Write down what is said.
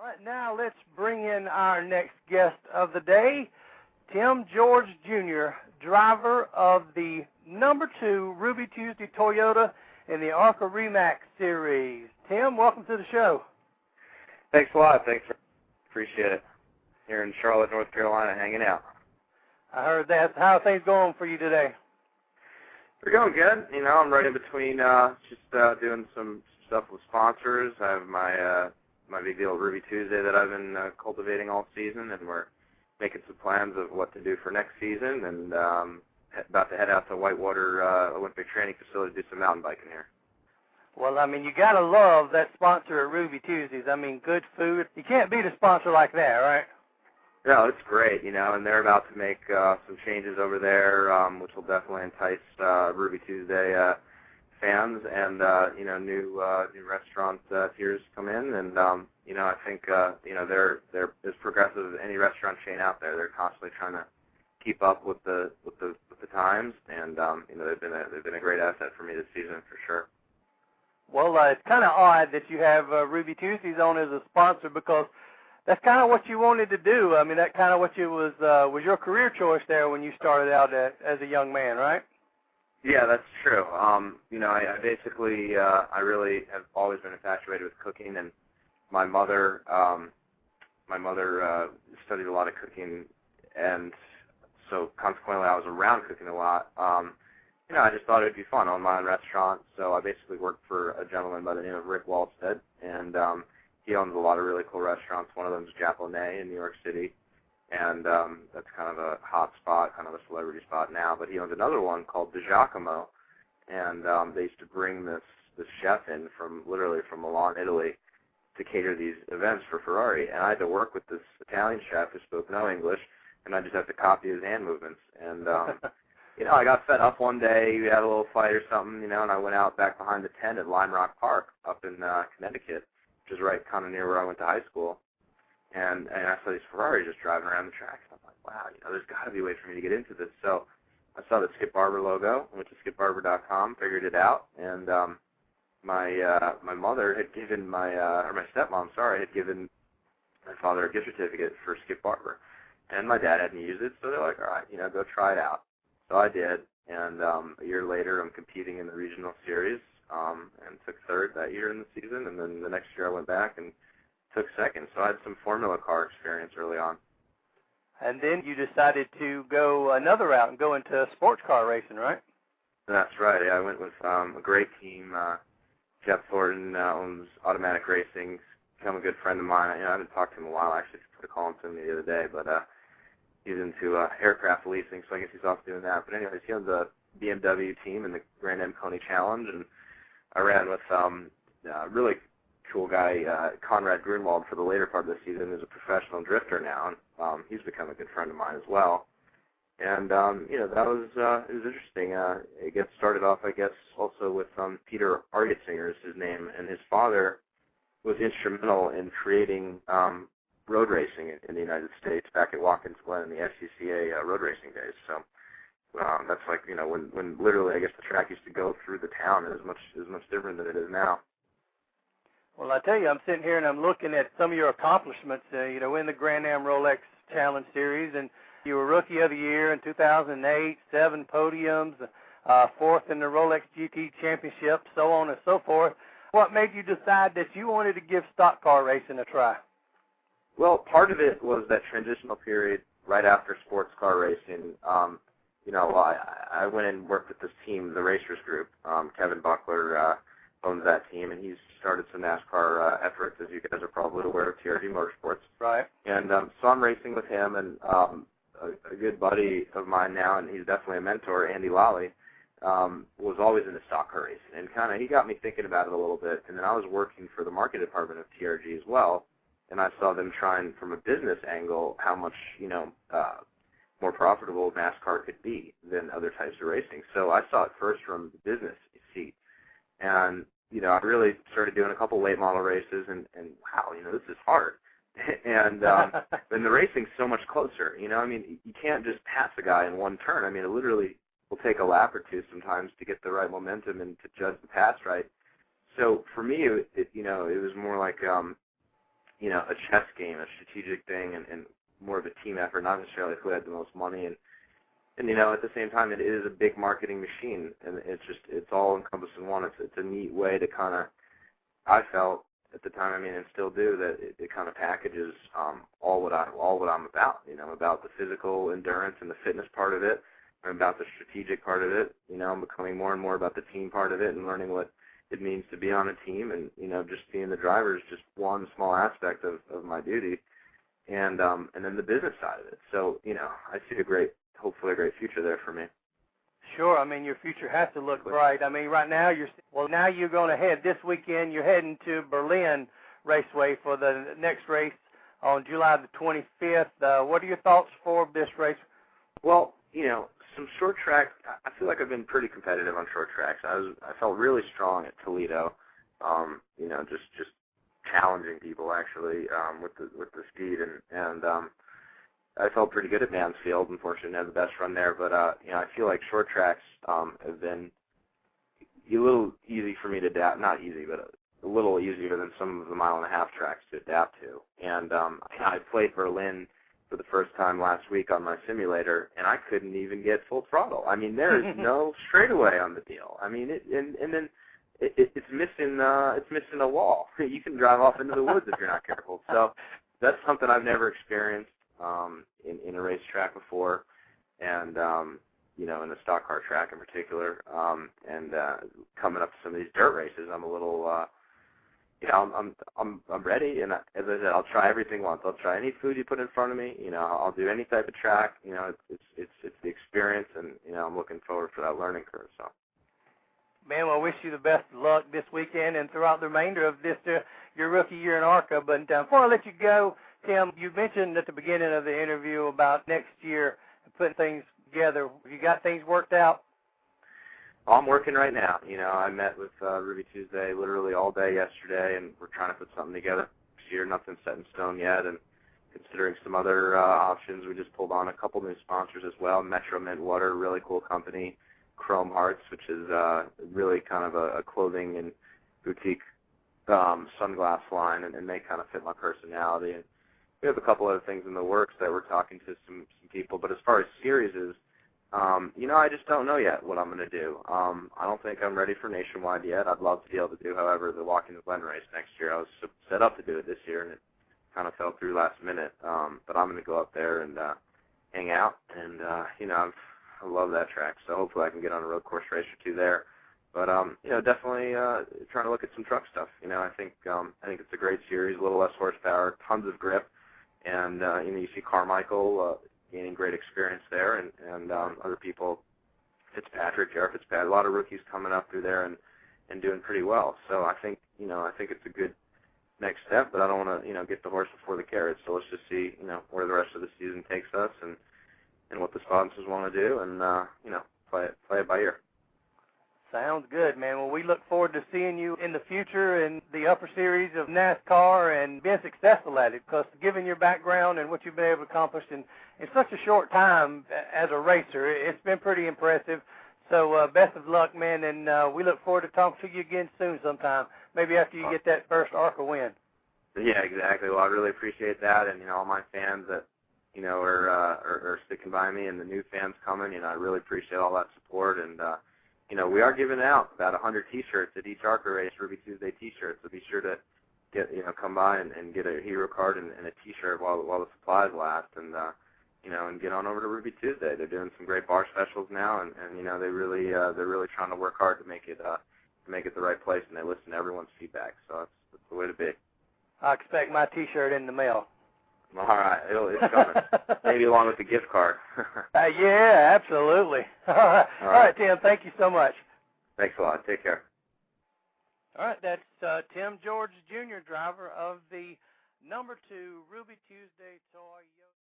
All right, now let's bring in our next guest of the day, Tim George Jr., driver of the number 2 Ruby Tuesday Toyota in the ARCA REMAX Series. Tim, welcome to the show. Thanks a lot. Appreciate it. Here in Charlotte, North Carolina, hanging out. I heard that. How are things going for you today? They're going good. You know, I'm right in between just doing some stuff with sponsors. I have my big deal Ruby Tuesday that I've been cultivating all season, and we're making some plans of what to do for next season, and about to head out to Whitewater Olympic Training Facility to do some mountain biking here. Well, I mean, you got to love that sponsor at Ruby Tuesdays. I mean, good food. You can't beat a sponsor like that, right? No, it's great, you know, and they're about to make some changes over there, which will definitely entice Ruby Tuesday fans, and you know, new restaurant tiers come in, and you know, I think you know, they're as progressive as any restaurant chain out there. They're constantly trying to keep up with the times, and you know, they've been a great asset for me this season for sure. Well, it's kind of odd that you have Ruby Tuesdays on as a sponsor, because that's kind of what you wanted to do. I mean, that kind of what you was your career choice there when you started out as a young man, right? Yeah, that's true. You know, I basically I really have always been infatuated with cooking, and my mother studied a lot of cooking, and so consequently I was around cooking a lot. You know, I just thought it would be fun, own my own restaurant. So I basically worked for a gentleman by the name of Rick Walstead, and he owns a lot of really cool restaurants. One of them is Japonais in New York City, and that's kind of a hot spot, kind of a celebrity spot now. But he owns another one called Di Giacomo, and they used to bring this chef in literally from Milan, Italy, to cater these events for Ferrari. And I had to work with this Italian chef who spoke no English, and I just had to copy his hand movements. And you know, I got fed up one day. We had a little fight or something, you know, and I went out back behind the tent at Lime Rock Park up in Connecticut, which is right kind of near where I went to high school. And I saw these Ferraris just driving around the tracks. I'm like, wow, you know, there's got to be a way for me to get into this. So I saw the Skip Barber logo, went to skipbarber.com, figured it out, and my mother had given my stepmom, had given my father a gift certificate for Skip Barber. And my dad hadn't used it, so they're like, all right, you know, go try it out. So I did, and a year later I'm competing in the regional series, and took third that year in the season, and then the next year I went back and took second. So I had some Formula car experience early on. And then you decided to go another route and go into sports car racing, right? That's right. Yeah, I went with a great team. Jeff Thornton owns Automatic Racing. He's become a good friend of mine. You know, I haven't talked to him in a while. I actually put a call into him the other day, but he's into aircraft leasing, so I guess he's off doing that. But anyways, he owns a BMW team in the Grand Am Coney Challenge, and I ran with a really cool guy, Conrad Grunwald, for the later part of the season, who's a professional drifter now, and he's become a good friend of mine as well. And, you know, that was, it was interesting. It gets started off, I guess, also with Peter Argetzinger is his name, and his father was instrumental in creating road racing in the United States back at Watkins Glen in the SCCA road racing days. So that's like, you know, when literally, I guess, the track used to go through the town, is much different than it is now. Well, I tell you, I'm sitting here and I'm looking at some of your accomplishments, you know, in the Grand Am Rolex Challenge Series, and you were Rookie of the Year in 2008, 7 podiums, 4th in the Rolex GT Championship, so on and so forth. What made you decide that you wanted to give stock car racing a try? Well, part of it was that transitional period right after sports car racing. You know, I went and worked with this team, the Racers Group. Kevin Buckler owns that team, and he's started some NASCAR efforts, as you guys are probably aware of, TRD Motorsports. Right. And so I'm racing with him, and a good buddy of mine now, and he's definitely a mentor, Andy Lally, was always into stock car racing. And kind of he got me thinking about it a little bit. And then I was working for the market department of TRG as well, and I saw them trying from a business angle how much, you know, more profitable NASCAR could be than other types of racing. So I saw it first from the business seat. And, you know, I really started doing a couple late model races, and wow, you know, this is hard. And then the racing's so much closer, you know. I mean, you can't just pass a guy in one turn. I mean, it literally will take a lap or two sometimes to get the right momentum and to judge the pass right. So for me, it you know, it was more like, a chess game, a strategic thing, and more of a team effort, not necessarily who had the most money. And at the same time, it is a big marketing machine, and it's all encompassing one. It's a neat way to kind of, I felt at the time, and still do, that it kind of packages all what I'm about. About the physical endurance and the fitness part of it, and about the strategic part of it. I'm becoming more and more about the team part of it and learning what it means to be on a team, and just being the driver is just one small aspect of my duty, and then the business side of it. So I see hopefully a great future there for me. Sure. I mean, your future has to look bright. I mean, right now now you're going to head this weekend. You're heading to Berlin Raceway for the next race on July the 25th. What are your thoughts for this race? Well, some short track. I feel like I've been pretty competitive on short tracks. I felt really strong at Toledo. Just challenging people actually with the speed, and I felt pretty good at Mansfield. Unfortunately, I had the best run there, but I feel like short tracks have been a little easy for me to adapt. Not easy, but a little easier than some of the mile-and-a-half tracks to adapt to. And I played Berlin for the first time last week on my simulator, and I couldn't even get full throttle. I mean, there is no straightaway on the deal. I mean, then it's missing a wall. You can drive off into the woods if you're not careful. So that's something I've never experienced in a racetrack before, and in a stock car track in particular. And coming up to some of these dirt races, I'm a little. I'm ready, and as I said, I'll try everything once. I'll try any food you put in front of me. I'll do any type of track. It's the experience, and I'm looking forward for that learning curve. So, man, well, I wish you the best of luck this weekend and throughout the remainder of this your rookie year in ARCA. But before I let you go, Tim, you mentioned at the beginning of the interview about next year putting things together. Have you got things worked out? I'm working right now. I met with Ruby Tuesday literally all day yesterday, and we're trying to put something together this year. Nothing's set in stone yet, and considering some other options. We just pulled on a couple new sponsors as well. Metro Mint Water, really cool company. Chrome Hearts, which is really kind of a clothing and boutique sunglass line, and they kind of fit my personality. And we have a couple other things in the works that we're talking to some people. But as far as series is, I just don't know yet what I'm going to do. I don't think I'm ready for nationwide yet. I'd love to be able to do, however, the Walking the Glen race next year. I was set up to do it this year, and it kind of fell through last minute. But I'm going to go up there and hang out, and I love that track. So hopefully I can get on a road course race or two there. But definitely trying to look at some truck stuff. I think it's a great series, a little less horsepower, tons of grip, and you see Carmichael gaining great experience there, and other people, Jared Fitzpatrick, a lot of rookies coming up through there and doing pretty well. So I think it's a good next step, but I don't want to get the horse before the carriage. So let's just see where the rest of the season takes us and what the sponsors want to do, and play it by ear. Sounds good, man. Well, we look forward to seeing you in the future in the upper series of NASCAR and being successful at it, because given your background and what you've been able to accomplish in such a short time as a racer, it's been pretty impressive. So best of luck, man, and we look forward to talking to you again soon sometime, maybe after you get that first ARCA win. Yeah, exactly. Well, I really appreciate that, and all my fans that are sticking by me, and the new fans coming. I really appreciate all that support, and we are giving out about 100 T-shirts at each ARCA race, Ruby Tuesday T-shirts. So be sure to come by and get a hero card and a T-shirt while the supplies last, and get on over to Ruby Tuesday. They're doing some great bar specials now, and they're really trying to work hard to make it the right place, and they listen to everyone's feedback. So that's the way to be. I expect my T-shirt in the mail. All right, it's coming. Maybe along with the gift card. Yeah, absolutely. All right, Tim, thank you so much. Thanks a lot. Take care. All right, that's Tim George, Jr., driver of the number 2 Ruby Tuesday Toyota.